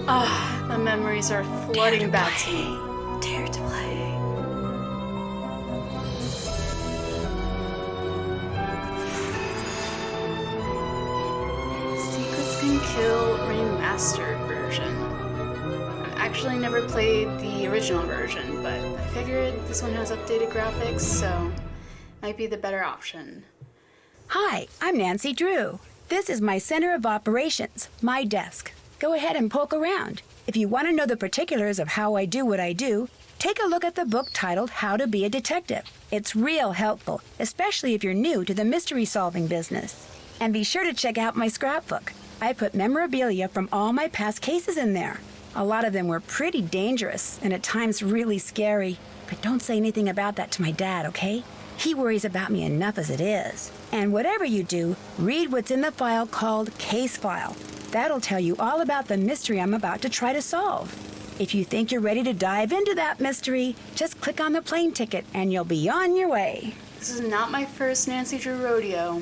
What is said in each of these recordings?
The memories are flooding back to me. Dare to play. Secrets Can Kill Remastered version. I've actually never played the original version, but I figured this one has updated graphics, so might be the better option. Hi, I'm Nancy Drew. This is my center of operations, my desk. Go ahead and poke around. If you want to know the particulars of how I do what I do, take a look at the book titled How to Be a Detective. It's real helpful, especially if you're new to the mystery-solving business. And be sure to check out my scrapbook. I put memorabilia from all my past cases in there. A lot of them were pretty dangerous and at times really scary. But don't say anything about that to my dad, okay? He worries about me enough as it is. And whatever you do, read what's in the file called Case File. That'll tell you all about the mystery I'm about to try to solve. If you think you're ready to dive into that mystery, just click on the plane ticket and you'll be on your way. This is not my first Nancy Drew rodeo.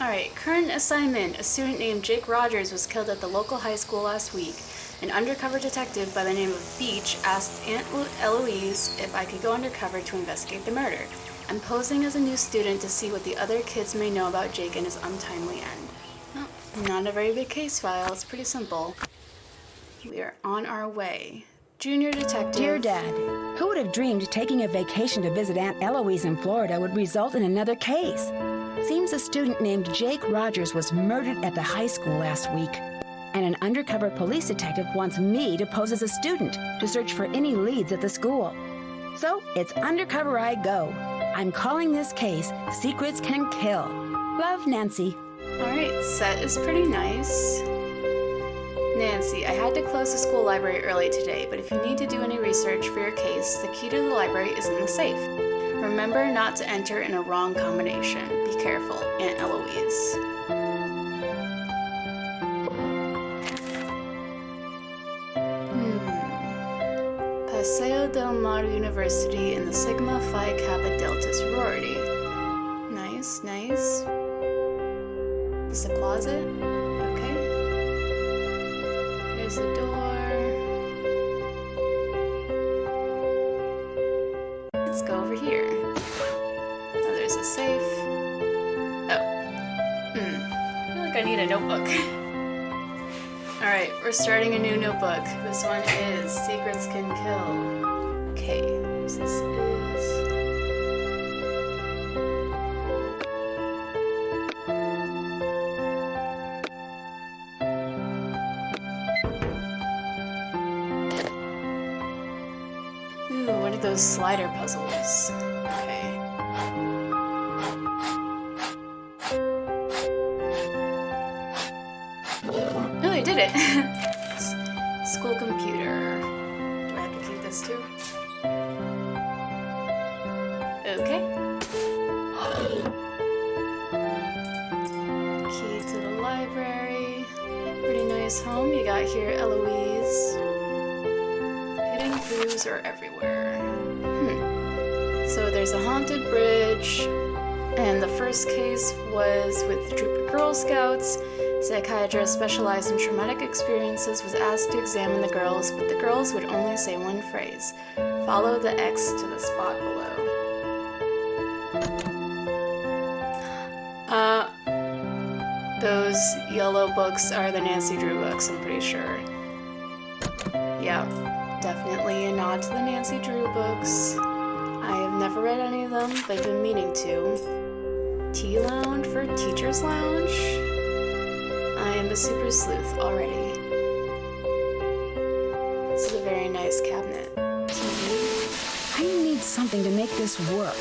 Alright, current assignment. A student named Jake Rogers was killed at the local high school last week. An undercover detective by the name of Beach asked Aunt Eloise if I could go undercover to investigate the murder. I'm posing as a new student to see what the other kids may know about Jake and his untimely end. Well, not a very big case file. It's pretty simple. We are on our way. Junior detective. Dear Dad, who would have dreamed taking a vacation to visit Aunt Eloise in Florida would result in another case? Seems a student named Jake Rogers was murdered at the high school last week. And an undercover police detective wants me to pose as a student to search for any leads at the school. So it's undercover I go. I'm calling this case Secrets Can Kill. Love, Nancy. Alright, set is pretty nice. Nancy, I had to close the school library early today, but if you need to do any research for your case, the key to the library is in the safe. Remember not to enter in a wrong combination. Be careful, Aunt Eloise. Paseo del Mar University in the Sigma Phi Kappa Delta sorority. Nice, nice. Is the closet? Okay. There's the door. Let's go over here. Oh, there's a safe. Oh. I feel like I need a notebook. Alright, we're starting a new notebook. This one is Secrets Can Kill. Okay, this is... Ooh, what are those slider puzzles? Okay. Oh, I did it! School computer. Do I have to keep this too? Okay. Key to the library. Pretty nice home you got here, Eloise. Hidden clues are everywhere. So there's a haunted bridge, and the first case was with the troop of Girl Scouts. Psychiatrist specialized in traumatic experiences was asked to examine the girls, but the girls would only say one phrase: follow the X to the spot below. Those yellow books are the Nancy Drew books, I'm pretty sure. Yeah, definitely a nod to the Nancy Drew books. I have never read any of them, but I've been meaning to. Tea lounge for teacher's lounge? I am a super sleuth already. This is a very nice cabinet. TV. I need something to make this work.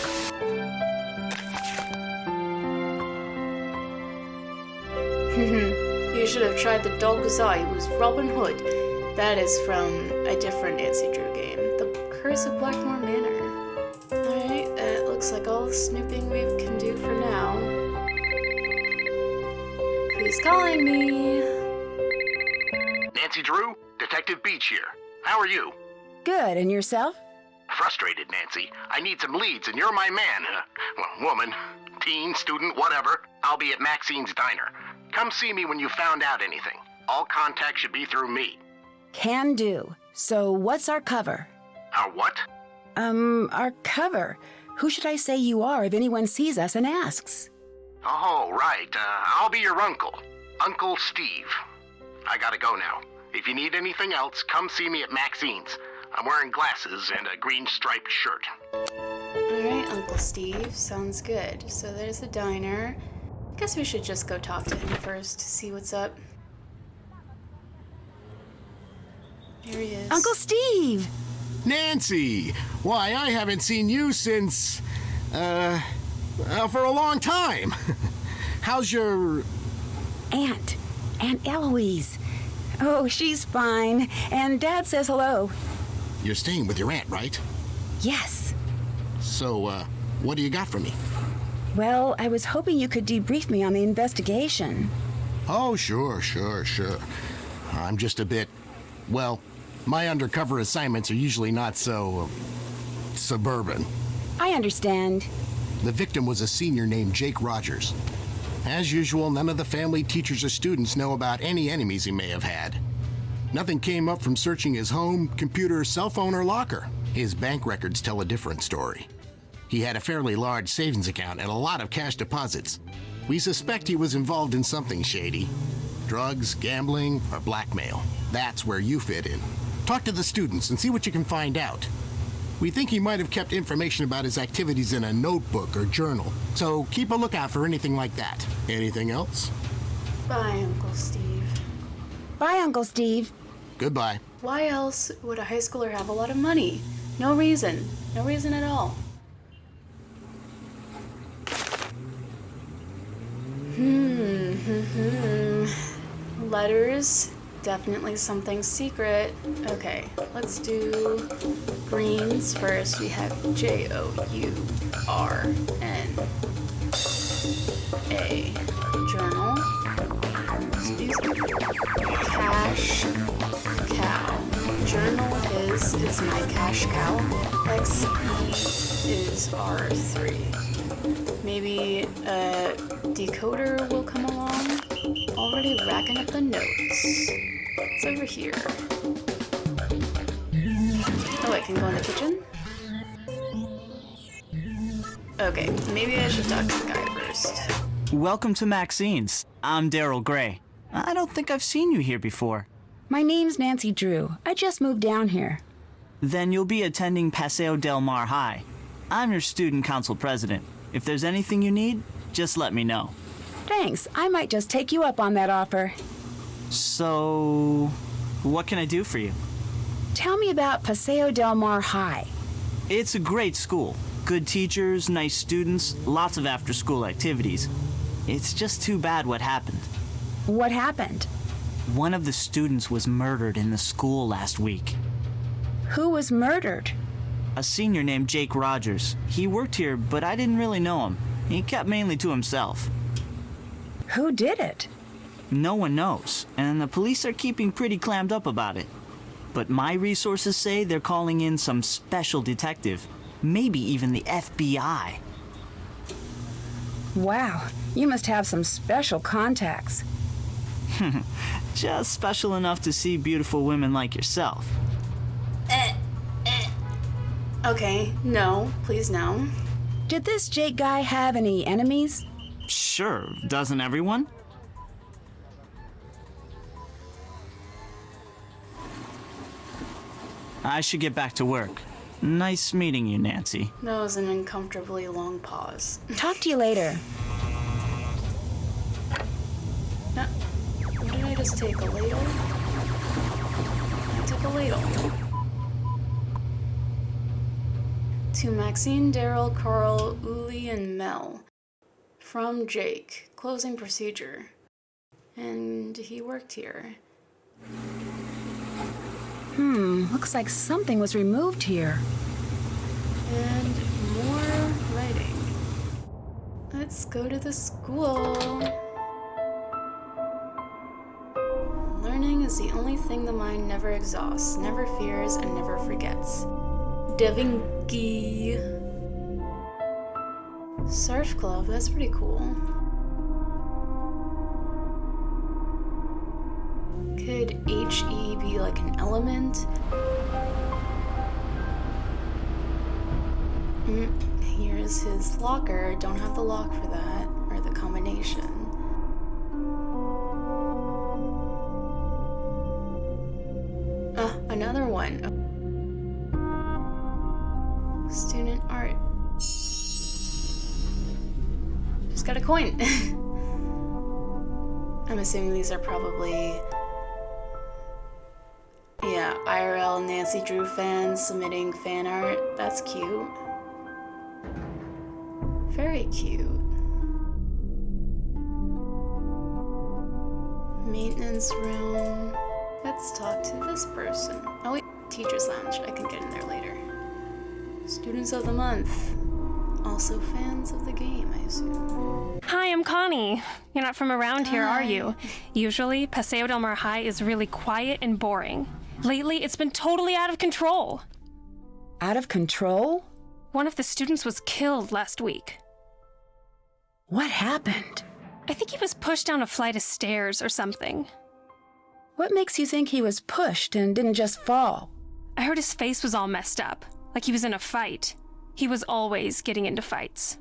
You should have tried the dog's eye who's Robin Hood. That is from a different Nancy Drew game. The Curse of Blackmore Manor. Alright, that looks like all the snooping we can do for now. Who's calling me? Nancy Drew, Detective Beach here. How are you? Good, and yourself? Frustrated, Nancy. I need some leads, and you're my man. Well, woman, teen, student, whatever. I'll be at Maxine's Diner. Come see me when you've found out anything. All contact should be through me. Can do. So what's our cover? Our what? Our cover. Who should I say you are if anyone sees us and asks? Oh, right. I'll be your uncle. Uncle Steve. I gotta go now. If you need anything else, come see me at Maxine's. I'm wearing glasses and a green striped shirt. Alright, Uncle Steve. Sounds good. So there's the diner. Guess we should just go talk to him first to see what's up. Here he is. Uncle Steve! Nancy! Why, I haven't seen you since, for a long time. How's your... Aunt Eloise. Oh, she's fine. And Dad says hello. You're staying with your aunt, right? Yes. So, what do you got for me? Well, I was hoping you could debrief me on the investigation. Oh, sure. I'm just a bit... Well, my undercover assignments are usually not so... suburban. I understand. The victim was a senior named Jake Rogers. As usual, none of the family, teachers, or students know about any enemies he may have had. Nothing came up from searching his home, computer, cell phone, or locker. His bank records tell a different story. He had a fairly large savings account and a lot of cash deposits. We suspect he was involved in something shady. Drugs, gambling, or blackmail. That's where you fit in. Talk to the students and see what you can find out. We think he might have kept information about his activities in a notebook or journal, so keep a lookout for anything like that. Anything else? Bye, Uncle Steve. Bye, Uncle Steve. Goodbye. Why else would a high schooler have a lot of money? No reason. No reason at all. Letters. Definitely something secret. Okay, let's do greens first. We have Journa. Journal. Excuse me. Cash cow. Journal is my cash cow. XE is R3. Maybe a decoder will come along. Already racking up the notes. It's over here. Oh, I can go in the kitchen? Okay, maybe I should talk to the guy first. Welcome to Maxine's. I'm Daryl Gray. I don't think I've seen you here before. My name's Nancy Drew. I just moved down here. Then you'll be attending Paseo Del Mar High. I'm your student council president. If there's anything you need, just let me know. Thanks. I might just take you up on that offer. So, what can I do for you? Tell me about Paseo Del Mar High. It's a great school. Good teachers, nice students, lots of after-school activities. It's just too bad what happened. What happened? One of the students was murdered in the school last week. Who was murdered? A senior named Jake Rogers. He worked here, but I didn't really know him. He kept mainly to himself. Who did it? No one knows, and the police are keeping pretty clammed up about it. But my resources say they're calling in some special detective, maybe even the FBI. Wow, you must have some special contacts. Just special enough to see beautiful women like yourself. Okay, no, please no. Did this Jake guy have any enemies? Sure, doesn't everyone? I should get back to work. Nice meeting you, Nancy. That was an uncomfortably long pause. Talk to you later. No, what did I just take? A ladle? I took a ladle. To Maxine, Daryl, Carl, Uli, and Mel. From Jake. Closing procedure. And he worked here. Looks like something was removed here. And more writing. Let's go to the school. Learning is the only thing the mind never exhausts, never fears, and never forgets. Devinky. Surf Club, that's pretty cool. Could HE be like an element? Here's his locker. Don't have the lock for that, or the combination. Another one. Student art. Just got a coin. I'm assuming these are probably, yeah, IRL Nancy Drew fans submitting fan art. That's cute. Very cute. Maintenance room. Let's talk to this person. Oh wait, teacher's lounge. I can get in there later. Students of the month. Also fans of the game, I assume. Hi, I'm Connie. You're not from around here, are Hi. you? Usually, Paseo del Mar High is really quiet and boring. Lately, it's been totally out of control. Out of control? One of the students was killed last week. What happened? I think he was pushed down a flight of stairs or something. What makes you think he was pushed and didn't just fall? I heard his face was all messed up, like he was in a fight. He was always getting into fights.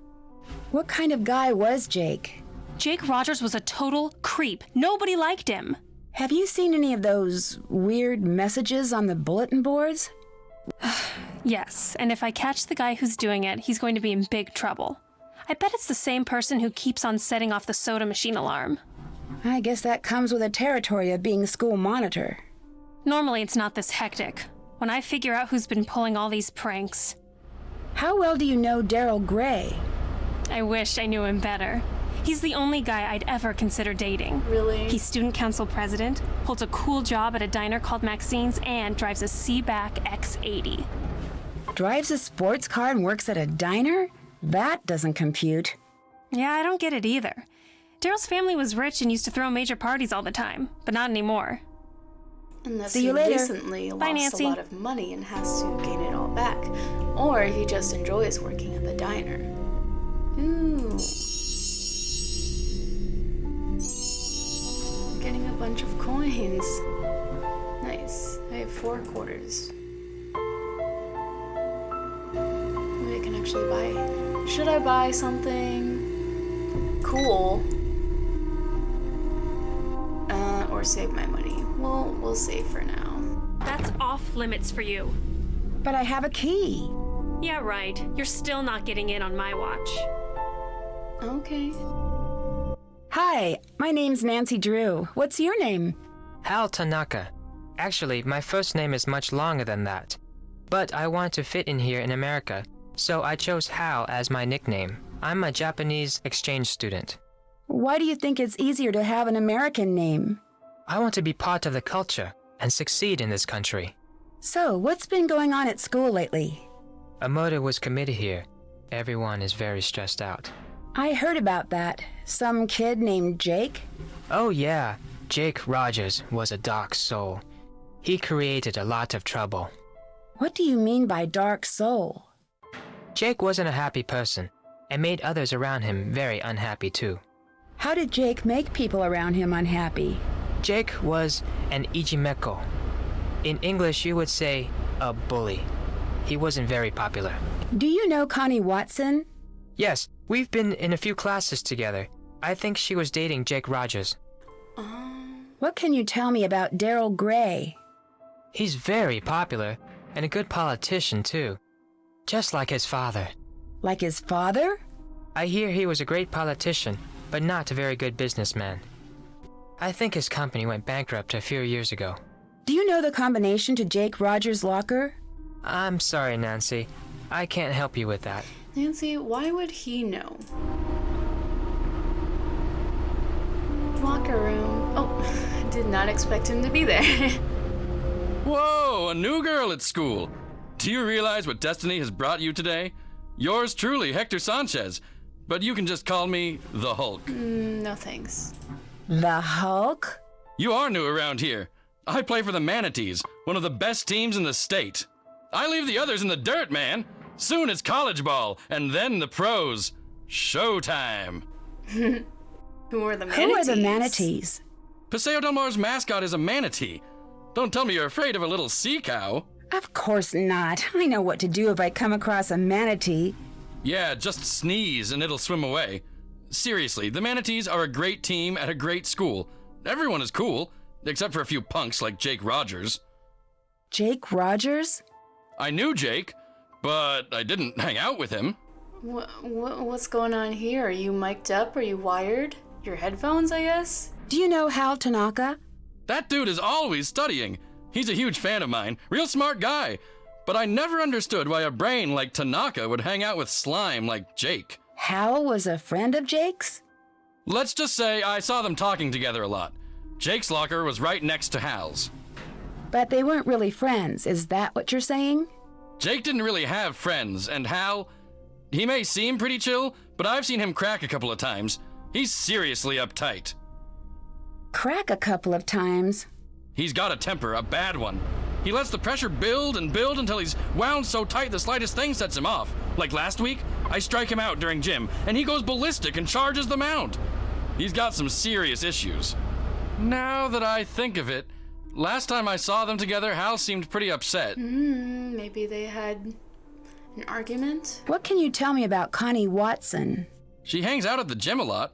What kind of guy was Jake? Jake Rogers was a total creep. Nobody liked him. Have you seen any of those weird messages on the bulletin boards? Yes, and if I catch the guy who's doing it, he's going to be in big trouble. I bet it's the same person who keeps on setting off the soda machine alarm. I guess that comes with the territory of being school monitor. Normally, it's not this hectic. When I figure out who's been pulling all these pranks, How well do you know Daryl Gray? I wish I knew him better. He's the only guy I'd ever consider dating. Really? He's student council president, holds a cool job at a diner called Maxine's, and drives a Seaback X80. Drives a sports car and works at a diner? That doesn't compute. Yeah, I don't get it either. Daryl's family was rich and used to throw major parties all the time, but not anymore. Unless See you he later. recently Bye, lost Nancy. a lot of money and has to gain it all back. Or he just enjoys working at the diner. Ooh. Getting a bunch of coins. Nice. I have 4 quarters. Maybe I can actually buy. Should I buy something cool? Or save my money? We'll save for now. That's off limits for you. But I have a key. Yeah, right. You're still not getting in on my watch. Okay. Hi, my name's Nancy Drew. What's your name? Hal Tanaka. Actually, my first name is much longer than that. But I want to fit in here in America, so I chose Hal as my nickname. I'm a Japanese exchange student. Why do you think it's easier to have an American name? I want to be part of the culture and succeed in this country. So, what's been going on at school lately? A murder was committed here. Everyone is very stressed out. I heard about that. Some kid named Jake? Oh yeah, Jake Rogers was a dark soul. He created a lot of trouble. What do you mean by dark soul? Jake wasn't a happy person and made others around him very unhappy too. How did Jake make people around him unhappy? Jake was an ijimeko. In English, you would say a bully. He wasn't very popular. Do you know Connie Watson? Yes, we've been in a few classes together. I think she was dating Jake Rogers. What can you tell me about Daryl Gray? He's very popular and a good politician too. Just like his father. Like his father? I hear he was a great politician, but not a very good businessman. I think his company went bankrupt a few years ago. Do you know the combination to Jake Rogers' locker? I'm sorry, Nancy. I can't help you with that. Nancy, why would he know? Locker room. Oh, I did not expect him to be there. Whoa, a new girl at school. Do you realize what destiny has brought you today? Yours truly, Hector Sanchez. But you can just call me the Hulk. No thanks. The Hulk? You are new around here. I play for the Manatees, one of the best teams in the state. I leave the others in the dirt, man. Soon it's college ball, and then the pros. Showtime. Who are the manatees? Who are the manatees? Paseo Del Mar's mascot is a manatee. Don't tell me you're afraid of a little sea cow. Of course not. I know what to do if I come across a manatee. Yeah, just sneeze and it'll swim away. Seriously, the manatees are a great team at a great school. Everyone is cool, except for a few punks like Jake Rogers. Jake Rogers? I knew Jake, but I didn't hang out with him. What's going on here? Are you mic'd up? Are you wired? Your headphones, I guess? Do you know Hal Tanaka? That dude is always studying. He's a huge fan of mine, real smart guy. But I never understood why a brain like Tanaka would hang out with slime like Jake. Hal was a friend of Jake's? Let's just say I saw them talking together a lot. Jake's locker was right next to Hal's. But they weren't really friends, is that what you're saying? Jake didn't really have friends, and Hal, he may seem pretty chill, but I've seen him crack a couple of times. He's seriously uptight. Crack a couple of times. He's got a temper, a bad one. He lets the pressure build and build until he's wound so tight the slightest thing sets him off. Like last week, I strike him out during gym, and he goes ballistic and charges the mound. He's got some serious issues. Now that I think of it, last time I saw them together, Hal seemed pretty upset. Maybe they had an argument? What can you tell me about Connie Watson? She hangs out at the gym a lot.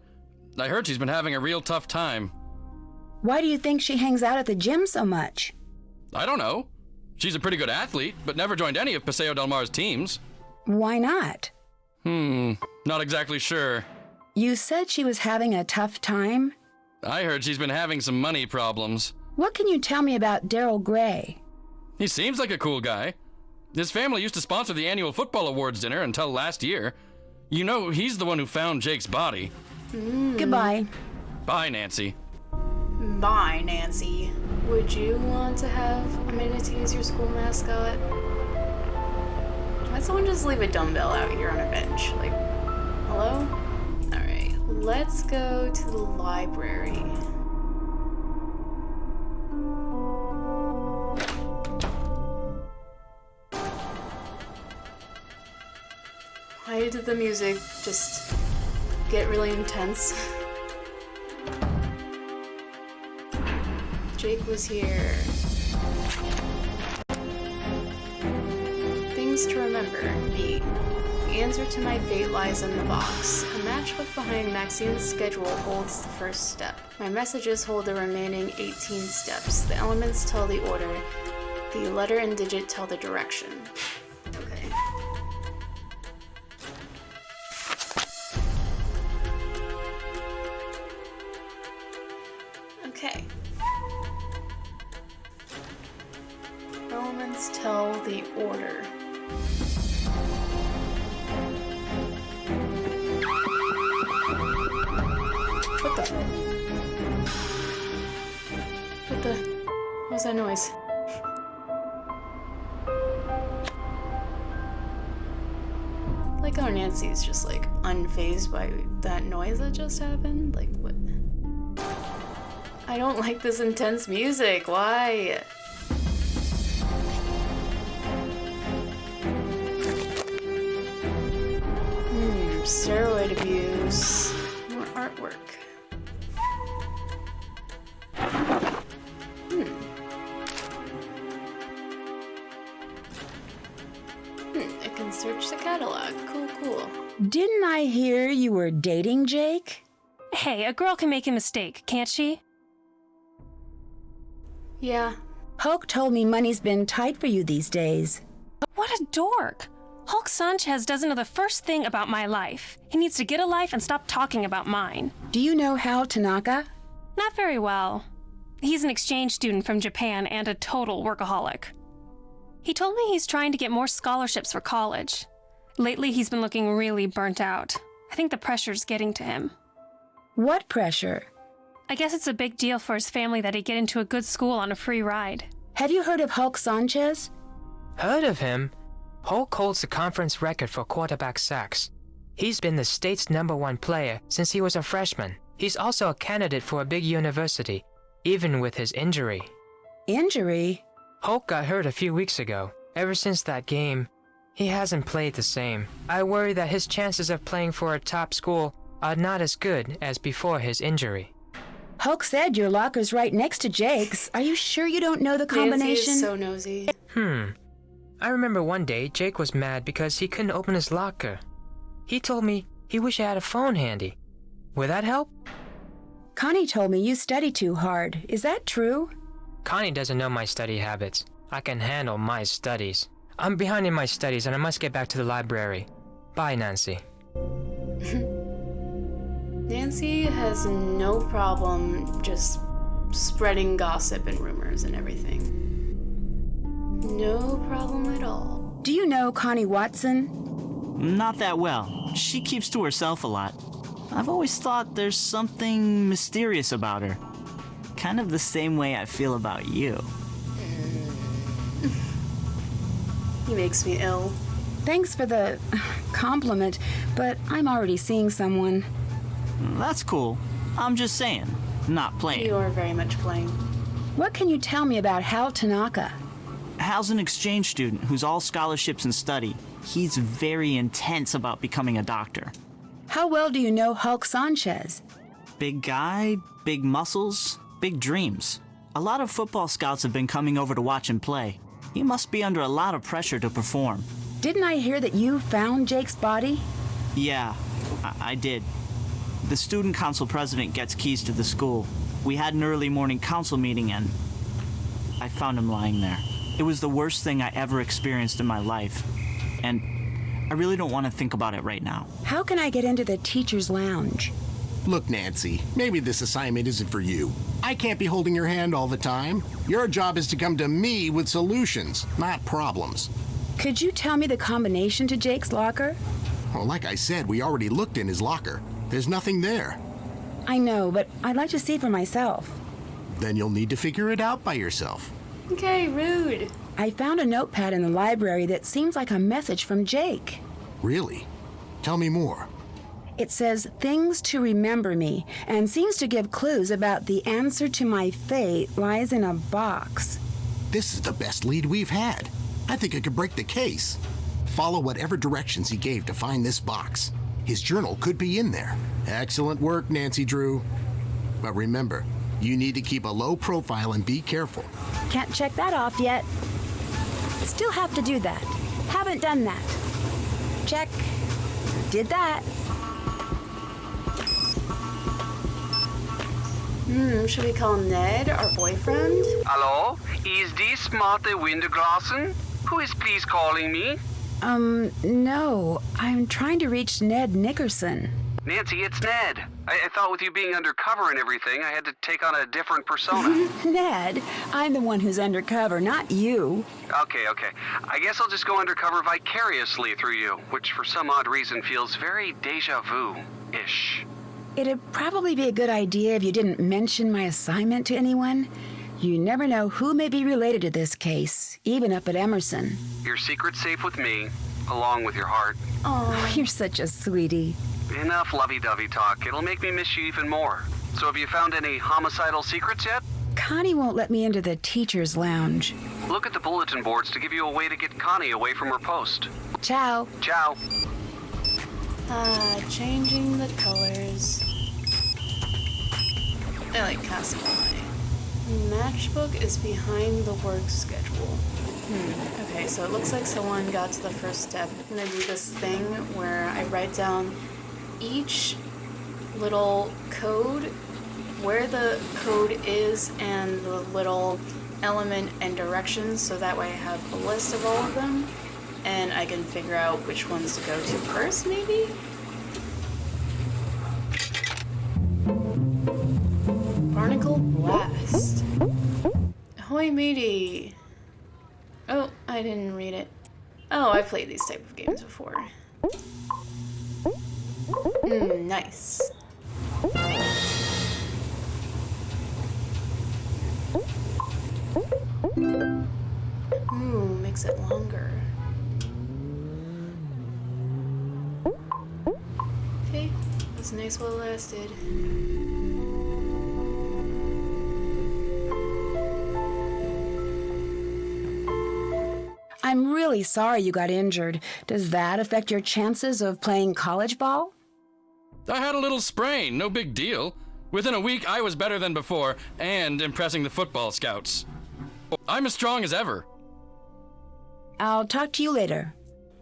I heard she's been having a real tough time. Why do you think she hangs out at the gym so much? I don't know. She's a pretty good athlete, but never joined any of Paseo Del Mar's teams. Why not? Not exactly sure. You said she was having a tough time? I heard she's been having some money problems. What can you tell me about Daryl Gray? He seems like a cool guy. His family used to sponsor the annual football awards dinner until last year. You know, he's the one who found Jake's body. Goodbye. Bye, Nancy. Bye, Nancy. Would you want to have a manatee as your school mascot? Why'd someone just leave a dumbbell out here on a bench? Like, hello? Alright, let's go to the library. Why did the music just get really intense? Jake was here. Things to remember. B. The answer to my fate lies in the box. A matchbook behind Maxine's schedule holds the first step. My messages hold the remaining 18 steps. The elements tell the order. The letter and digit tell the direction. Okay. Okay. Elements tell the order. What was that noise? Like how Nancy's just like unfazed by that noise that just happened. Like what? I don't like this intense music. Why? Steroid abuse. More artwork. I can search the catalog. Cool. Didn't I hear you were dating Jake? Hey, a girl can make a mistake, can't she? Yeah. Hulk told me money's been tight for you these days. What a dork! Hulk Sanchez doesn't know the first thing about my life. He needs to get a life and stop talking about mine. Do you know Hal Tanaka? Not very well. He's an exchange student from Japan and a total workaholic. He told me he's trying to get more scholarships for college. Lately, he's been looking really burnt out. I think the pressure's getting to him. What pressure? I guess it's a big deal for his family that he get into a good school on a free ride. Have you heard of Hulk Sanchez? Heard of him? Hulk holds the conference record for quarterback sacks. He's been the state's #1 player since he was a freshman. He's also a candidate for a big university, even with his injury. Injury? Hulk got hurt a few weeks ago. Ever since that game, he hasn't played the same. I worry that his chances of playing for a top school are not as good as before his injury. Hulk said your locker's right next to Jake's. Are you sure you don't know the combination? Nancy is so nosy. I remember one day Jake was mad because he couldn't open his locker. He told me he wished I had a phone handy. Would that help? Connie told me you study too hard. Is that true? Connie doesn't know my study habits. I can handle my studies. I'm behind in my studies and I must get back to the library. Bye, Nancy. Nancy has no problem just spreading gossip and rumors and everything. No problem at all. Do you know Connie Watson? Not that well. She keeps to herself a lot. I've always thought there's something mysterious about her. Kind of the same way I feel about you. He makes me ill. Thanks for the compliment, but I'm already seeing someone. That's cool. I'm just saying, not playing. You are very much playing. What can you tell me about Hal Tanaka? Hal's an exchange student who's all scholarships and study. He's very intense about becoming a doctor. How well do you know Hulk Sanchez? Big guy, big muscles, big dreams. A lot of football scouts have been coming over to watch him play. He must be under a lot of pressure to perform. Didn't I hear that you found Jake's body? Yeah, I did. The student council president gets keys to the school. We had an early morning council meeting and I found him lying there. It was the worst thing I ever experienced in my life. And I really don't want to think about it right now. How can I get into the teacher's lounge? Look, Nancy, maybe this assignment isn't for you. I can't be holding your hand all the time. Your job is to come to me with solutions, not problems. Could you tell me the combination to Jake's locker? Well, like I said, we already looked in his locker. There's nothing there. I know, but I'd like to see for myself. Then you'll need to figure it out by yourself. Okay, rude. I found a notepad in the library that seems like a message from Jake. Really? Tell me more. It says, "Things to remember me," and seems to give clues about the answer to my fate lies in a box. This is the best lead we've had. I think I could break the case. Follow whatever directions he gave to find this box. His journal could be in there. Excellent work, Nancy Drew. But remember, you need to keep a low profile and be careful. Can't check that off yet. Still have to do that. Haven't done that. Check. Did that. Should we call Ned, our boyfriend? Hello? Is this Marte Winterglassen? Who is please calling me? No. I'm trying to reach Ned Nickerson. Nancy, it's Ned. I thought with you being undercover and everything, I had to take on a different persona. Ned, I'm the one who's undercover, not you. Okay. I guess I'll just go undercover vicariously through you, which for some odd reason feels very deja vu-ish. It'd probably be a good idea if you didn't mention my assignment to anyone. You never know who may be related to this case, even up at Emerson. Your secret's safe with me, along with your heart. Oh, you're such a sweetie. Enough lovey-dovey talk. It'll make me miss you even more. So have you found any homicidal secrets yet? Connie won't let me into the teacher's lounge. Look at the bulletin boards to give you a way to get Connie away from her post. Ciao. Ciao. Changing the colors. I like Castlevania. Matchbook is behind the work schedule. Okay, so it looks like someone got to the first step. I'm gonna do this thing where I write down each little code, where the code is, and the little element and directions, so that way I have a list of all of them, and I can figure out which ones to go to first, maybe? Barnacle Blast. Ahoy matey. Oh, I didn't read it. Oh, I've played these type of games before. Nice. Makes it longer. Okay, that's nice while it lasted. I'm really sorry you got injured. Does that affect your chances of playing college ball? I had a little sprain, no big deal. Within a week, I was better than before and impressing the football scouts. I'm as strong as ever. I'll talk to you later.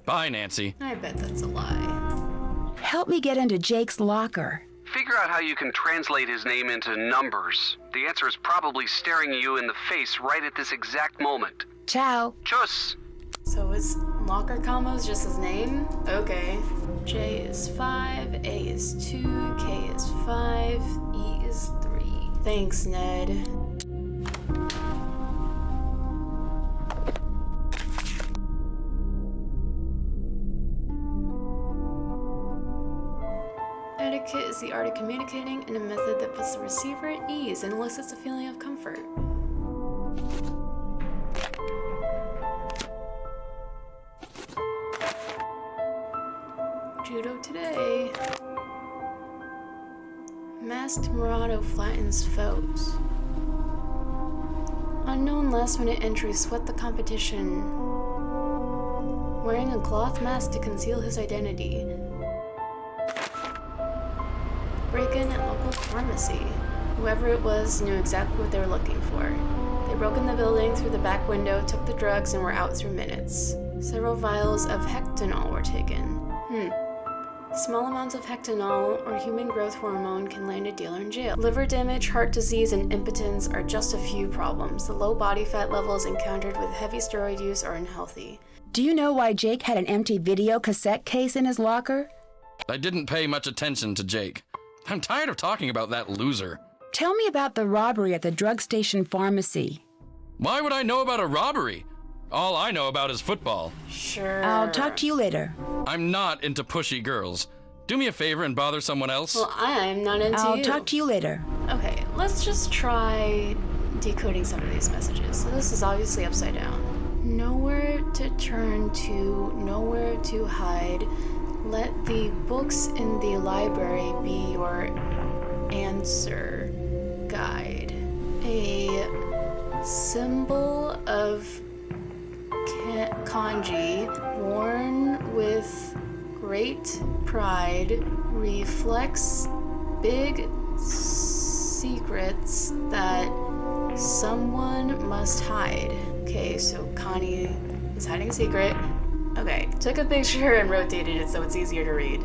Bye, Nancy. I bet that's a lie. Help me get into Jake's locker. Figure out how you can translate his name into numbers. The answer is probably staring you in the face right at this exact moment. Ciao. Tschüss. So his locker combo is just his name? Okay. J is 5, A is 2, K is 5, E is 3. Thanks, Ned. Etiquette is the art of communicating in a method that puts the receiver at ease and elicits a feeling of comfort. Judo today. Masked Murado flattens foes. Unknown last-minute entries sweat the competition. Wearing a cloth mask to conceal his identity. Break-in at local pharmacy. Whoever it was knew exactly what they were looking for. They broke in the building through the back window, took the drugs, and were out through minutes. Several vials of hectanol were taken. Small amounts of hectanol, or human growth hormone, can land a dealer in jail. Liver damage, heart disease, and impotence are just a few problems. The low body fat levels encountered with heavy steroid use are unhealthy. Do you know why Jake had an empty video cassette case in his locker? I didn't pay much attention to Jake. I'm tired of talking about that loser. Tell me about the robbery at the drug station pharmacy. Why would I know about a robbery? All I know about is football. Sure. I'll talk to you later. I'm not into pushy girls. Do me a favor and bother someone else. Well, I'm not into I'll you. talk to you later. Okay, let's just try decoding some of these messages. So this is obviously upside down. Nowhere to turn to, nowhere to hide. Let the books in the library be your answer guide. A symbol of kanji worn with great pride reflects big secrets that someone must hide. Okay, so Connie is hiding a secret. Okay, took a picture and rotated it so it's easier to read.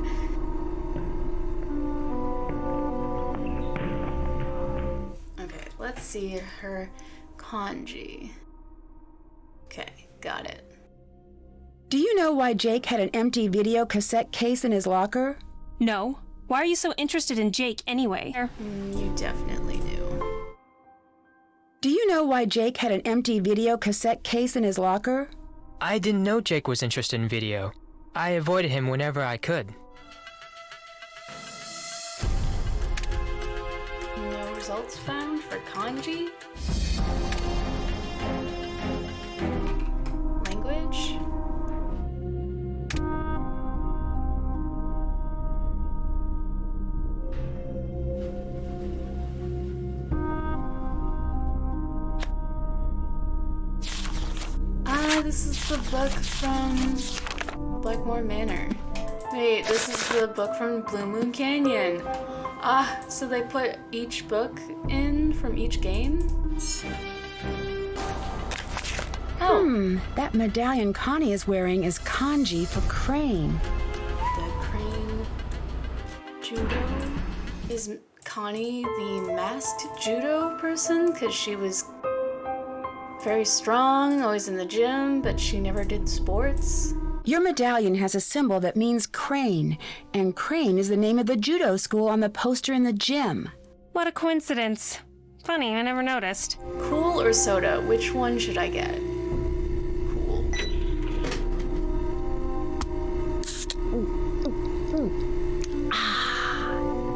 Okay, let's see her kanji. Okay, got it. Do you know why Jake had an empty video cassette case in his locker? No. Why are you so interested in Jake anyway? You definitely do. Do you know why Jake had an empty video cassette case in his locker? I didn't know Jake was interested in video. I avoided him whenever I could. No results found for kanji? Language? This is the book from Blackmore Manor. Wait, this is the book from Blue Moon Canyon. So they put each book in from each game? That medallion Connie is wearing is kanji for crane. The crane judo? Is Connie the masked judo person? Because she was very strong, always in the gym, but she never did sports. Your medallion has a symbol that means crane, and crane is the name of the judo school on the poster in the gym. What a coincidence. Funny, I never noticed. Cool or soda? Which one should I get? Cool.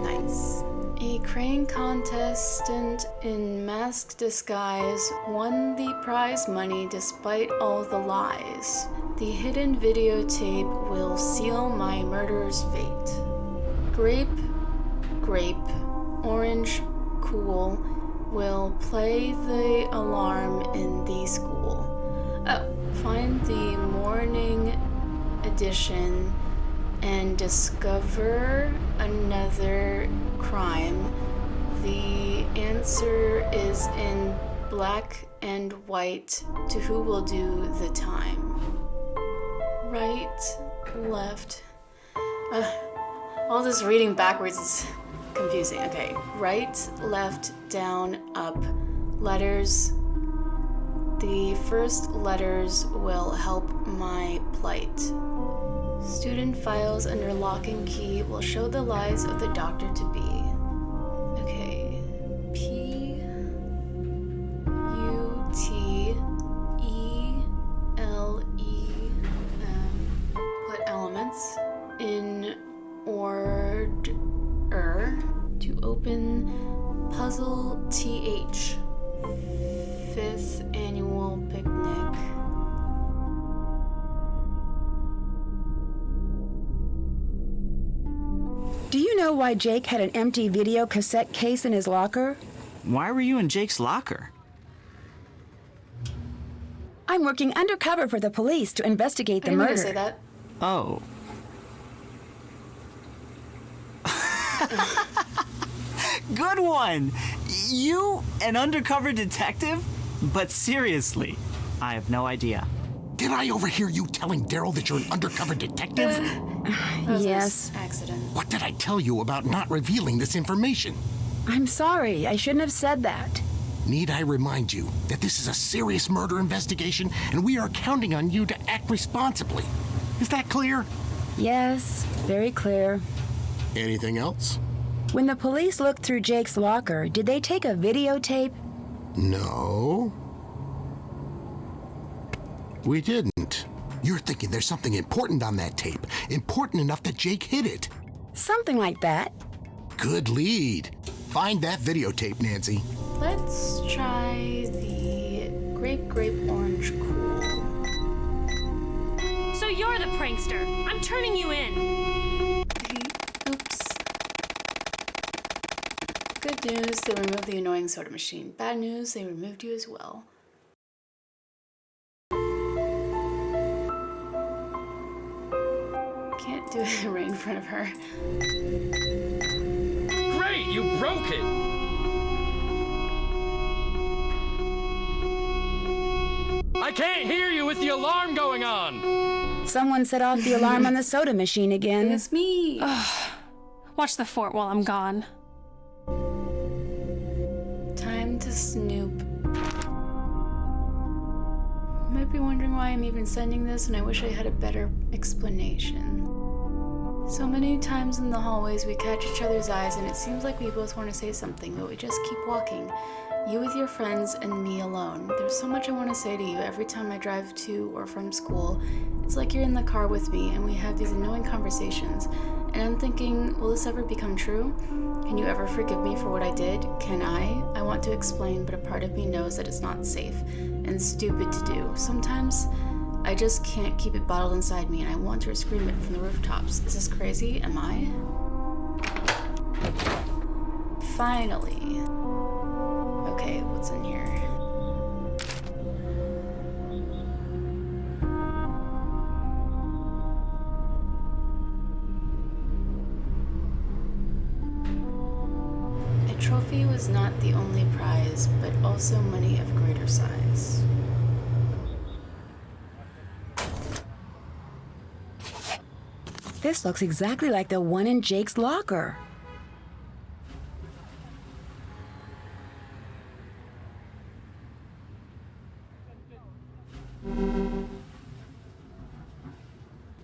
Nice. A crane contestant in masked disguise won the prize money despite all the lies. The hidden videotape will seal my murderer's fate. Grape, orange, cool, will play the alarm in the school. Find the morning edition and discover another crime. The answer is in black and white. To who will do the time? Right, left. All this reading backwards is confusing. Okay, right, left, down, up. Letters. The first letters will help my plight. Student files under lock and key will show the lies of the doctor to be. Okay. P U T E L E M. Put elements in order to open puzzle TH. 5th annual picnic. Do you know why Jake had an empty video cassette case in his locker? Why were you in Jake's locker? I'm working undercover for the police to investigate the I didn't mean murder. to say that. Oh. Good one! You, an undercover detective? But seriously, I have no idea. Did I overhear you telling Daryl that you're an undercover detective? That was Yes. an accident. What did I tell you about not revealing this information? I'm sorry. I shouldn't have said that. Need I remind you that this is a serious murder investigation and we are counting on you to act responsibly? Is that clear? Yes, very clear. Anything else? When the police looked through Jake's locker, did they take a videotape? No. We didn't. You're thinking there's something important on that tape. Important enough that Jake hid it. Something like that. Good lead. Find that videotape, Nancy. Let's try the grape orange cool. So you're the prankster. I'm turning you in. Oops. Good news, they removed the annoying soda machine. Bad news, they removed you as well. Can't do it right in front of her. Great, you broke it! I can't hear you with the alarm going on! Someone set off the alarm on the soda machine again. It's me! Watch the fort while I'm gone. Time to snoop. You might be wondering why I'm even sending this, and I wish I had a better explanation. So many times in the hallways we catch each other's eyes and it seems like we both want to say something, but we just keep walking. You with your friends and me alone. There's so much I want to say to you every time I drive to or from school. It's like you're in the car with me and we have these annoying conversations. And I'm thinking, will this ever become true? Can you ever forgive me for what I did? Can I? I want to explain, but a part of me knows that it's not safe and stupid to do. Sometimes I just can't keep it bottled inside me and I want to scream it from the rooftops. Is this crazy? Am I? Finally. Okay, what's in here? A trophy was not the only prize, but also money of greater size. This looks exactly like the one in Jake's locker.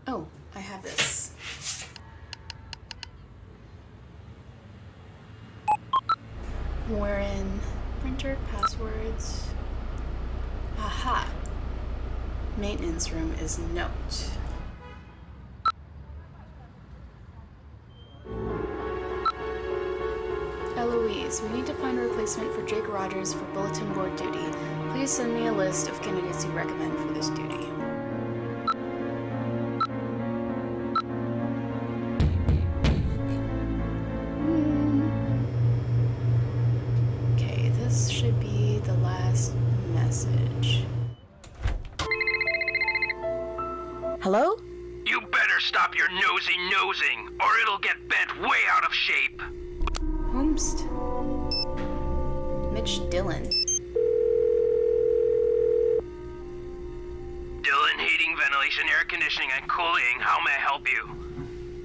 Oh, I have this. We're in printer passwords. Aha! Maintenance room is note. Eloise, we need to find a replacement for Jake Rogers for bulletin board duty. Please send me a list of candidates you recommend for this duty. Okay, this should be the last message. Hello? You better stop your nosing, or it'll get bent way out of shape. Whomst? Mitch Dillon. Dillon Heating, Ventilation, Air Conditioning, and Cooling. How may I help you?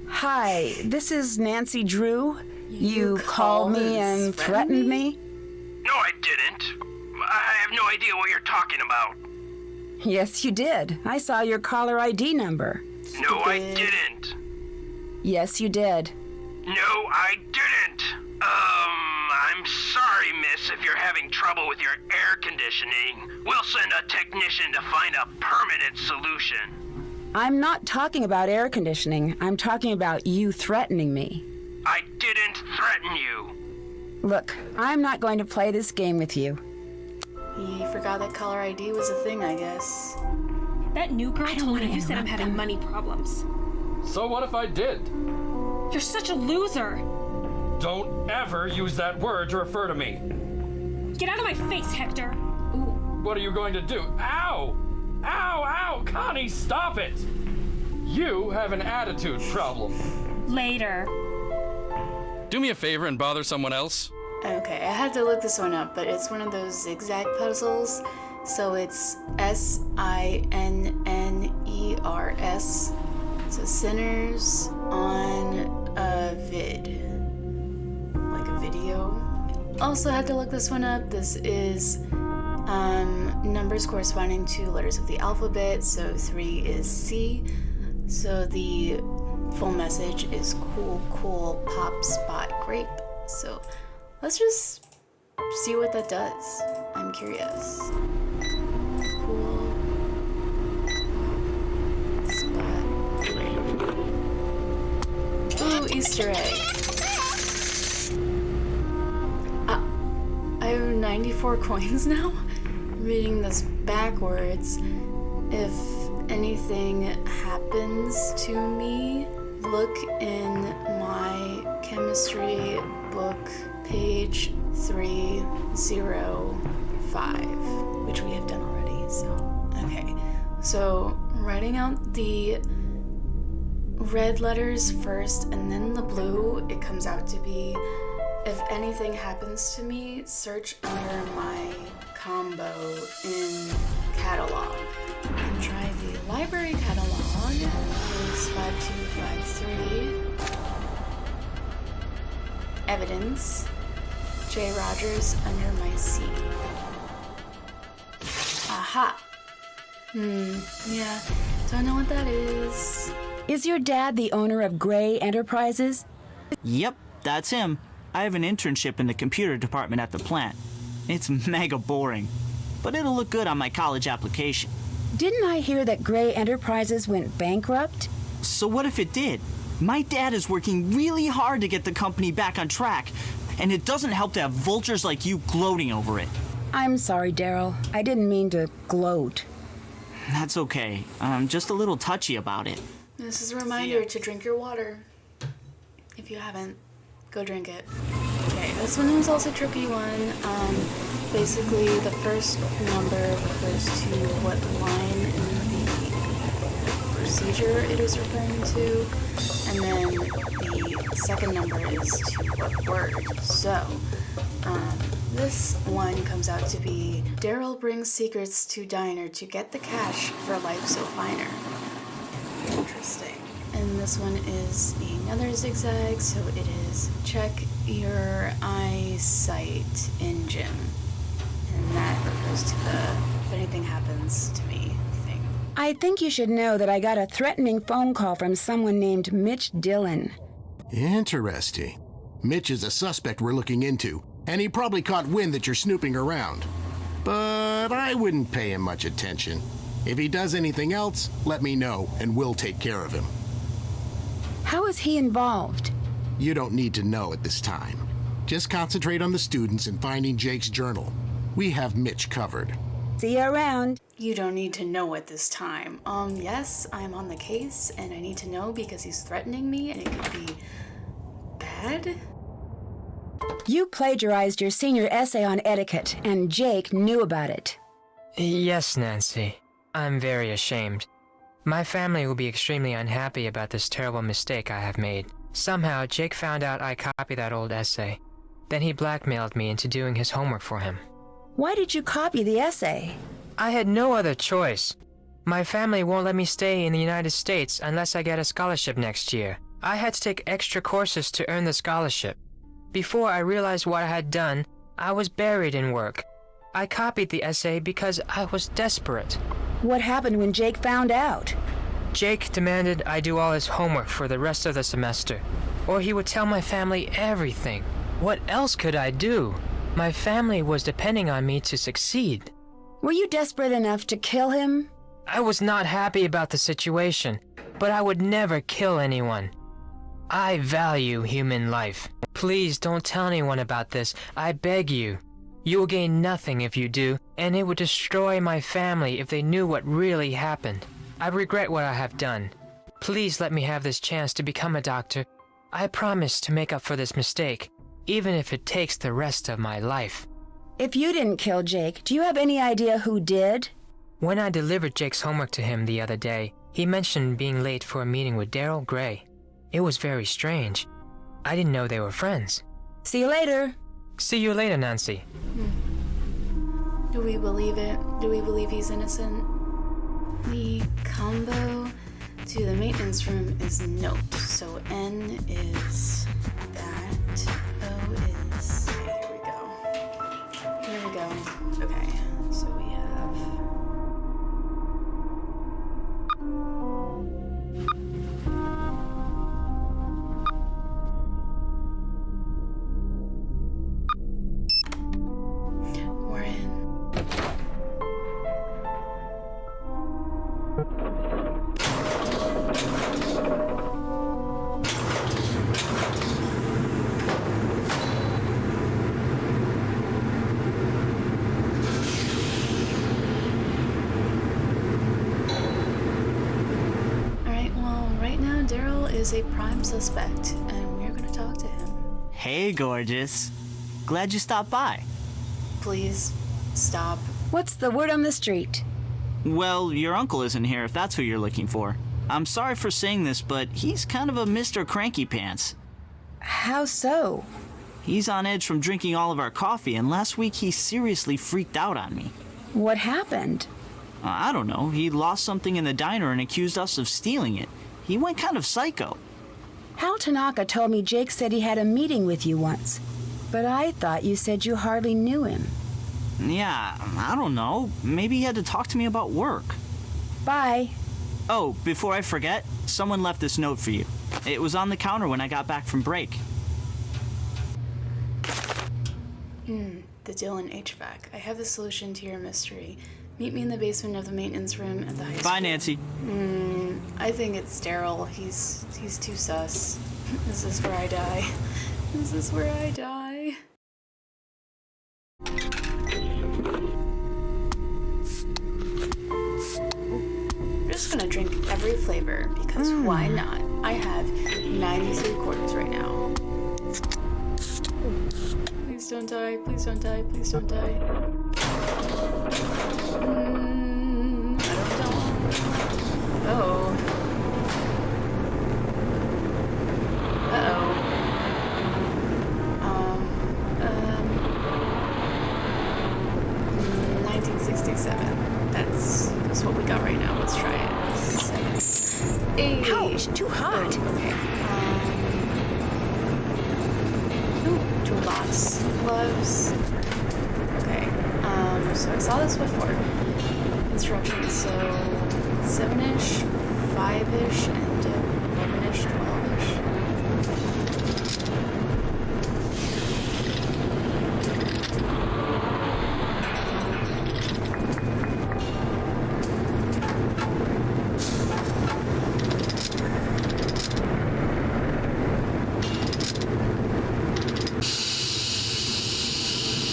Hi, this is Nancy Drew. You called called me and threatened me? No, I didn't. I have no idea what you're talking about. Yes, you did. I saw your caller ID number. No, I Stupid. didn't. Yes, you did. No, I didn't. I'm sorry, miss, if you're having trouble with your air conditioning. We'll send a technician to find a permanent solution. I'm not talking about air conditioning. I'm talking about you threatening me. I didn't threaten you. Look, I'm not going to play this game with you. He forgot that caller ID was a thing, I guess. That new girl told me wanna you said I'm interrupt having them. money problems. So what if I did? You're such a loser. Don't ever use that word to refer to me. Get out of my face, Hector. What are you going to do? Ow! Ow, ow! Connie, stop it! You have an attitude problem. Later. Do me a favor and bother someone else. Okay, I had to look this one up, but it's one of those zigzag puzzles. So it's SINNERS. So sinners on a vid. Like a video. Also had to look this one up. This is numbers corresponding to letters of the alphabet. So 3 is C. So the full message is cool, cool, pop, spot, grape. So let's just see what that does. I'm curious. Cool. Spot, grape. Ooh, Easter egg. I have 94 coins now. Reading this backwards. If anything happens to me, look in my chemistry book, page 305, which we have done already, so, okay. So, writing out the red letters first and then the blue, it comes out to be, if anything happens to me, search under my combo in catalog. And try the library catalog. Is 5253. Evidence. J. Rogers under my seat. Aha. Yeah. Don't know what that is. Is your dad the owner of Gray Enterprises? Yep, that's him. I have an internship in the computer department at the plant. It's mega boring, but it'll look good on my college application. Didn't I hear that Gray Enterprises went bankrupt? So what if it did? My dad is working really hard to get the company back on track, and it doesn't help to have vultures like you gloating over it. I'm sorry, Daryl. I didn't mean to gloat. That's okay. I'm just a little touchy about it. This is a reminder to drink your water. If you haven't, go drink it. Okay, this one was also a tricky one. Basically, the first number refers to what line in the procedure it is referring to, and then the second number is to what word. So, this one comes out to be, Daryl brings secrets to diner to get the cash for life so finer. Interesting. And this one is another zigzag, so it is check your eyesight in gym. And that refers to the if anything happens to me thing. I think you should know that I got a threatening phone call from someone named Mitch Dillon. Interesting. Mitch is a suspect we're looking into, and he probably caught wind that you're snooping around. But I wouldn't pay him much attention. If he does anything else, let me know, and we'll take care of him. How is he involved? You don't need to know at this time. Just concentrate on the students and finding Jake's journal. We have Mitch covered. See you around. You don't need to know at this time. Yes, I'm on the case, and I need to know because he's threatening me, and it could be bad. You plagiarized your senior essay on etiquette, and Jake knew about it. Yes, Nancy. I'm very ashamed. My family will be extremely unhappy about this terrible mistake I have made. Somehow, Jake found out I copied that old essay. Then he blackmailed me into doing his homework for him. Why did you copy the essay? I had no other choice. My family won't let me stay in the United States unless I get a scholarship next year. I had to take extra courses to earn the scholarship. Before I realized what I had done, I was buried in work. I copied the essay because I was desperate. What happened when Jake found out? Jake demanded I do all his homework for the rest of the semester, or he would tell my family everything. What else could I do? My family was depending on me to succeed. Were you desperate enough to kill him? I was not happy about the situation, but I would never kill anyone. I value human life. Please don't tell anyone about this, I beg you. You will gain nothing if you do, and it would destroy my family if they knew what really happened. I regret what I have done. Please let me have this chance to become a doctor. I promise to make up for this mistake, even if it takes the rest of my life. If you didn't kill Jake, do you have any idea who did? When I delivered Jake's homework to him the other day, he mentioned being late for a meeting with Daryl Gray. It was very strange. I didn't know they were friends. See you later. See you later, Nancy. Do we believe it? Do we believe he's innocent? The combo to the maintenance room is note. So N is that. O is. Okay, here we go. Here we go. Okay, so we have. We're in. Daryl is a prime suspect, and we're gonna talk to him. Hey, gorgeous. Glad you stopped by. Please, stop. What's the word on the street? Well, your uncle isn't here if that's who you're looking for. I'm sorry for saying this, but he's kind of a Mr. Cranky Pants. How so? He's on edge from drinking all of our coffee, and last week he seriously freaked out on me. What happened? I don't know. He lost something in the diner and accused us of stealing it. He went kind of psycho. Hal Tanaka told me Jake said he had a meeting with you once. But I thought you said you hardly knew him. Yeah, I don't know. Maybe he had to talk to me about work. Bye. Oh, before I forget, someone left this note for you. It was on the counter when I got back from break. The Dylan HVAC. I have the solution to your mystery. Meet me in the basement of the maintenance room at the high school. Bye, Nancy. I think it's Daryl. He's too sus. This is where I die. This is where I die. I'm just gonna drink every flavor because why not? I have 93 quarters right now. Please don't die, please don't die, please don't die. Oh. Uh-oh. 1967. That's what we got right now. Let's try it. 7. 8. Ouch, too hot. Okay. Toolbox. Gloves. Okay. So I saw this before. Instructions, so 7-ish, 5-ish, and 11-ish, 12-ish.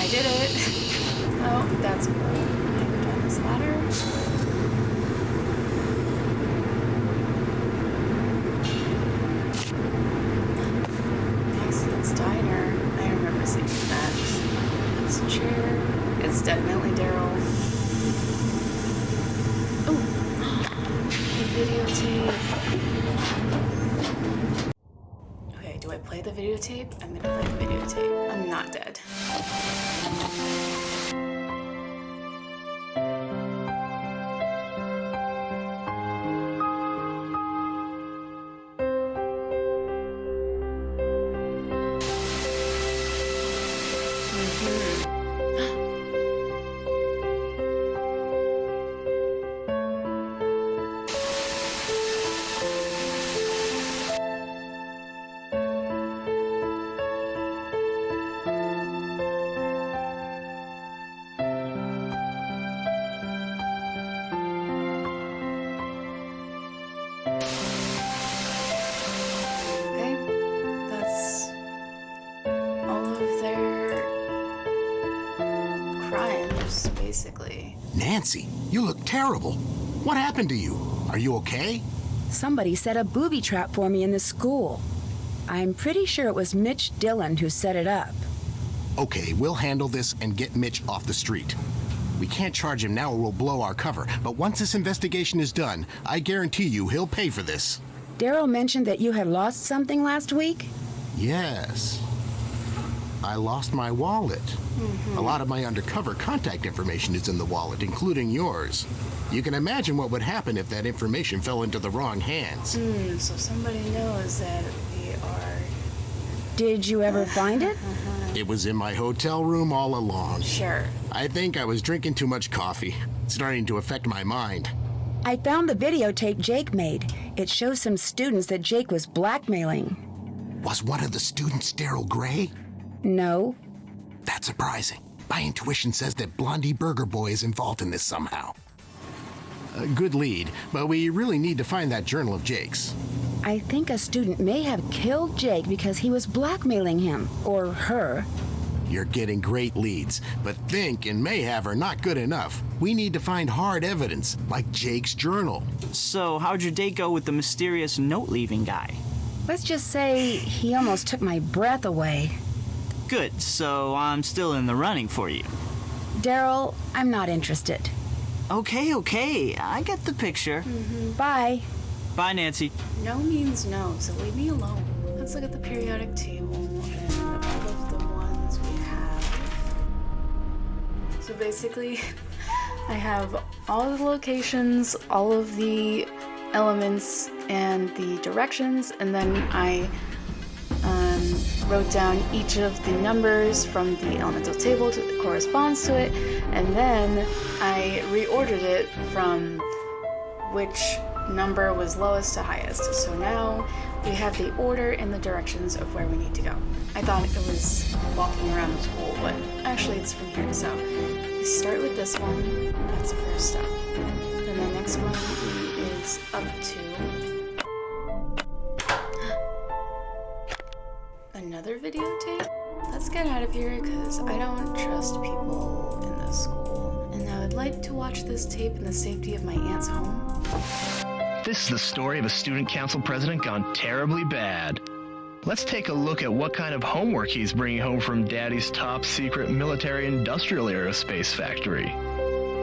I did it! Oh, that's cool. I go down this ladder. Excellence Diner. I remember seeing that. This chair. It's definitely Daryl. Oh! The videotape. Okay, do I play the videotape, I'm gonna play the videotape. I'm not dead. Basically. Nancy, you look terrible. What happened to you? Are you okay? Somebody set a booby trap for me in the school. I'm pretty sure it was Mitch Dillon who set it up. Okay, we'll handle this and get Mitch off the street. We can't charge him now or we'll blow our cover, but once this investigation is done, I guarantee you he'll pay for this. Daryl mentioned that you had lost something last week? Yes. I lost my wallet. A lot of my undercover contact information is in the wallet, including yours. You can imagine what would happen if that information fell into the wrong hands. So somebody knows that we are... Did you ever find it? It was in my hotel room all along. Sure. I think I was drinking too much coffee. It's starting to affect my mind. I found the videotape Jake made. It shows some students that Jake was blackmailing. Was one of the students Daryl Gray? No. That's surprising. My intuition says that Blondie Burger Boy is involved in this somehow. A good lead, but we really need to find that journal of Jake's. I think a student may have killed Jake because he was blackmailing him, or her. You're getting great leads, but think and may have are not good enough. We need to find hard evidence, like Jake's journal. So, how'd your date go with the mysterious note-leaving guy? Let's just say he almost took my breath away. Good, so I'm still in the running for you. Daryl, I'm not interested. Okay, I get the picture. Bye. Bye, Nancy. No means no, so leave me alone. Let's look at the periodic table and all of the ones we have. So basically, I have all of the locations, all of the elements, and the directions, and then I wrote down each of the numbers from the elemental table that corresponds to it, and then I reordered it from which number was lowest to highest. So now we have the order and the directions of where we need to go. I thought it was walking around the school, but actually it's from here. So we start with this one. That's the first step. Then the next one is up to another videotape? Let's get out of here because I don't trust people in this school. And I would like to watch this tape in the safety of my aunt's home. This is the story of a student council president gone terribly bad. Let's take a look at what kind of homework he's bringing home from Daddy's top secret military industrial aerospace factory.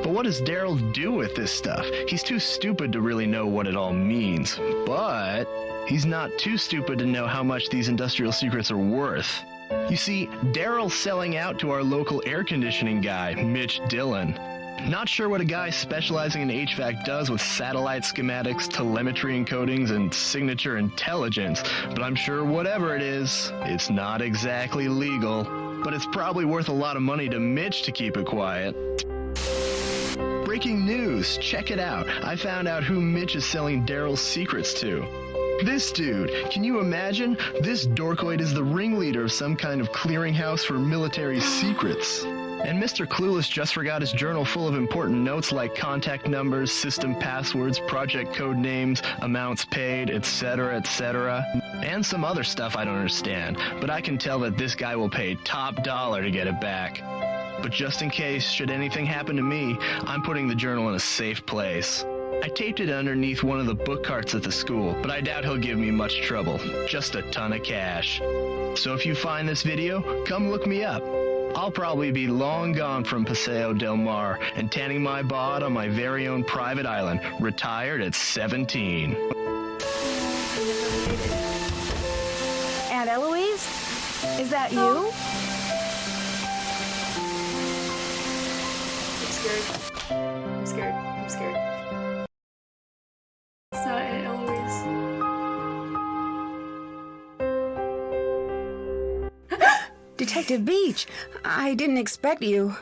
But what does Daryl do with this stuff? He's too stupid to really know what it all means. But he's not too stupid to know how much these industrial secrets are worth. You see, Daryl's selling out to our local air conditioning guy, Mitch Dillon. Not sure what a guy specializing in HVAC does with satellite schematics, telemetry encodings, and signature intelligence, but I'm sure whatever it is, it's not exactly legal. But it's probably worth a lot of money to Mitch to keep it quiet. Breaking news, check it out. I found out who Mitch is selling Daryl's secrets to. This dude, can you imagine? This dorkoid is the ringleader of some kind of clearinghouse for military secrets. And Mr. Clueless just forgot his journal full of important notes like contact numbers, system passwords, project code names, amounts paid, etc., etc. And some other stuff I don't understand, but I can tell that this guy will pay top dollar to get it back. But just in case, should anything happen to me, I'm putting the journal in a safe place. I taped it underneath one of the book carts at the school, but I doubt he'll give me much trouble. Just a ton of cash. So if you find this video, come look me up. I'll probably be long gone from Paseo del Mar and tanning my bod on my very own private island, retired at 17. Aunt Eloise? Is that you? I'm scared. I'm scared. I'm scared. It's not Aunt Eloise. Detective Beach, I didn't expect you.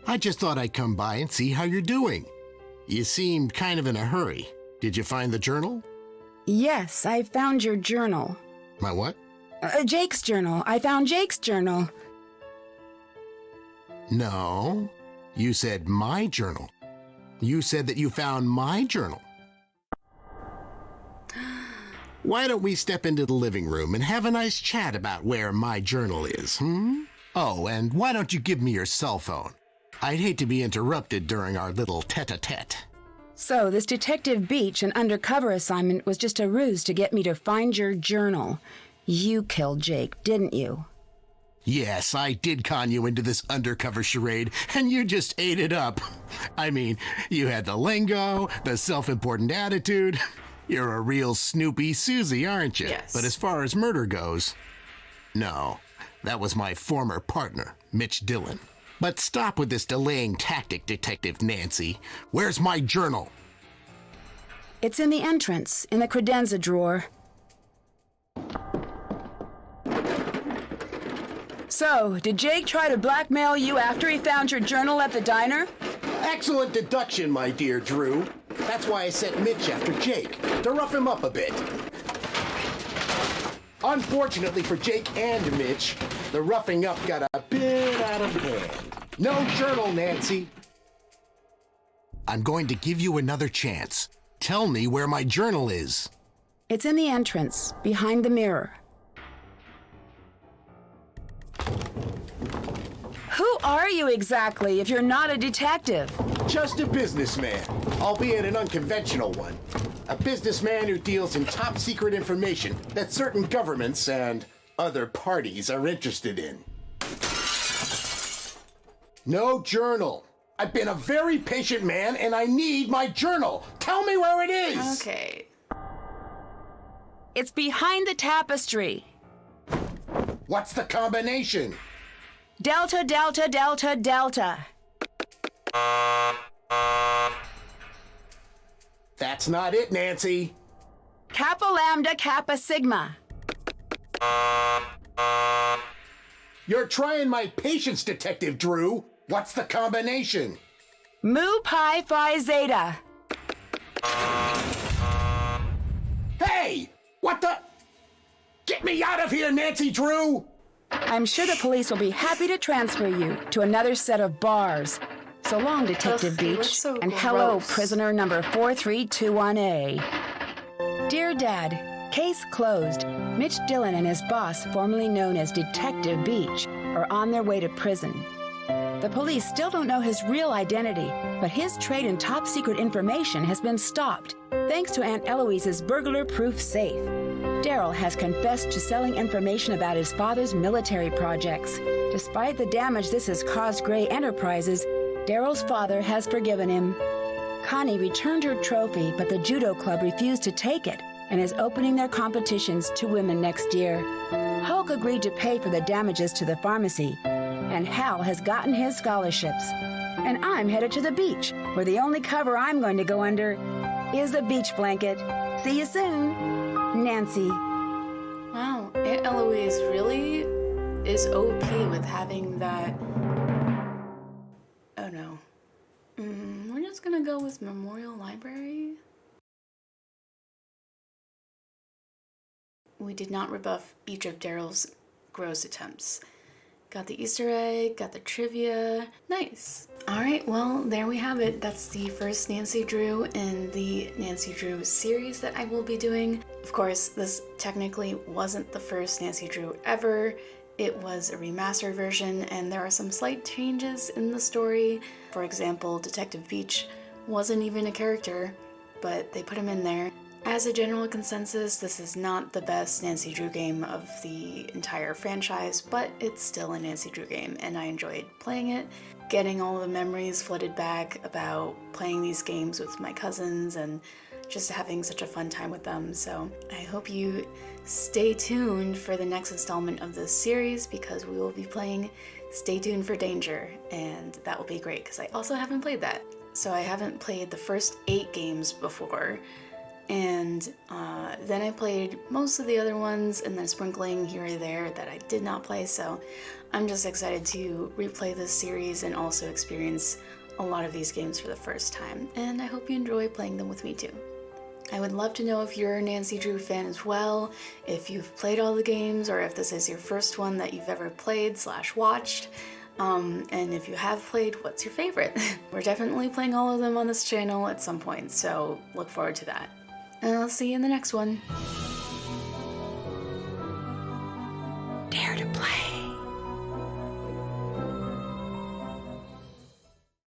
I just thought I'd come by and see how you're doing. You seemed kind of in a hurry. Did you find the journal? Yes, I found your journal. My what? Jake's journal. I found Jake's journal. No. You said my journal. You said that you found my journal. Why don't we step into the living room and have a nice chat about where my journal is, Oh, and why don't you give me your cell phone? I'd hate to be interrupted during our little tete-a-tete. So, this Detective Beach, an undercover assignment, was just a ruse to get me to find your journal. You killed Jake, didn't you? Yes, I did con you into this undercover charade, and you just ate it up. I mean, you had the lingo, the self-important attitude. You're a real Snoopy Susie, aren't you? Yes. But as far as murder goes, no. That was my former partner, Mitch Dillon. But stop with this delaying tactic, Detective Nancy. Where's my journal? It's in the entrance, in the credenza drawer. So, did Jake try to blackmail you after he found your journal at the diner? Excellent deduction, my dear Drew. That's why I sent Mitch after Jake, to rough him up a bit. Unfortunately for Jake and Mitch, the roughing up got a bit out of hand. No journal, Nancy. I'm going to give you another chance. Tell me where my journal is. It's in the entrance, behind the mirror. Who are you exactly if you're not a detective? Just a businessman, albeit an unconventional one. A businessman who deals in top secret information that certain governments and other parties are interested in. No journal. I've been a very patient man and I need my journal. Tell me where it is. Okay. It's behind the tapestry. What's the combination? Delta, delta, delta, delta. That's not it, Nancy. Kappa lambda, kappa sigma. You're trying my patience, Detective Drew. What's the combination? Mu pi phi zeta. Hey! What the? Get me out of here, Nancy Drew! I'm sure the police will be happy to transfer you to another set of bars. So long, Detective Ugh, it looks Beach. so And hello, gross. prisoner number 4321A. Dear Dad, case closed. Mitch Dillon and his boss, formerly known as Detective Beach, are on their way to prison. The police still don't know his real identity, but his trade in top secret information has been stopped, thanks to Aunt Eloise's burglar-proof safe. Daryl has confessed to selling information about his father's military projects. Despite the damage this has caused Gray Enterprises, Daryl's father has forgiven him. Connie returned her trophy, but the judo club refused to take it and is opening their competitions to women next year. Hulk agreed to pay for the damages to the pharmacy, and Hal has gotten his scholarships. And I'm headed to the beach, where the only cover I'm going to go under is the beach blanket. See you soon. Nancy. Wow, Aunt Eloise really is OP with having that. Oh no. We're just gonna go with Memorial Library. We did not rebuff each of Daryl's gross attempts. Got the Easter egg, got the trivia. Nice. Alright, well, there we have it. That's the first Nancy Drew in the Nancy Drew series that I will be doing. Of course, this technically wasn't the first Nancy Drew ever. It was a remastered version, and there are some slight changes in the story. For example, Detective Beach wasn't even a character, but they put him in there. As a general consensus, this is not the best Nancy Drew game of the entire franchise, but it's still a Nancy Drew game, and I enjoyed playing it. Getting all the memories flooded back about playing these games with my cousins and just having such a fun time with them. So I hope you stay tuned for the next installment of this series, because we will be playing Stay Tuned for Danger, and that will be great because I also haven't played that. So I haven't played the first 8 games before, and then I played most of the other ones and then sprinkling here or there that I did not play. So I'm just excited to replay this series and also experience a lot of these games for the first time, and I hope you enjoy playing them with me too. I would love to know if you're a Nancy Drew fan as well, if you've played all the games, or if this is your first one that you've ever played / watched. And if you have played, what's your favorite? We're definitely playing all of them on this channel at some point, so look forward to that. And I'll see you in the next one.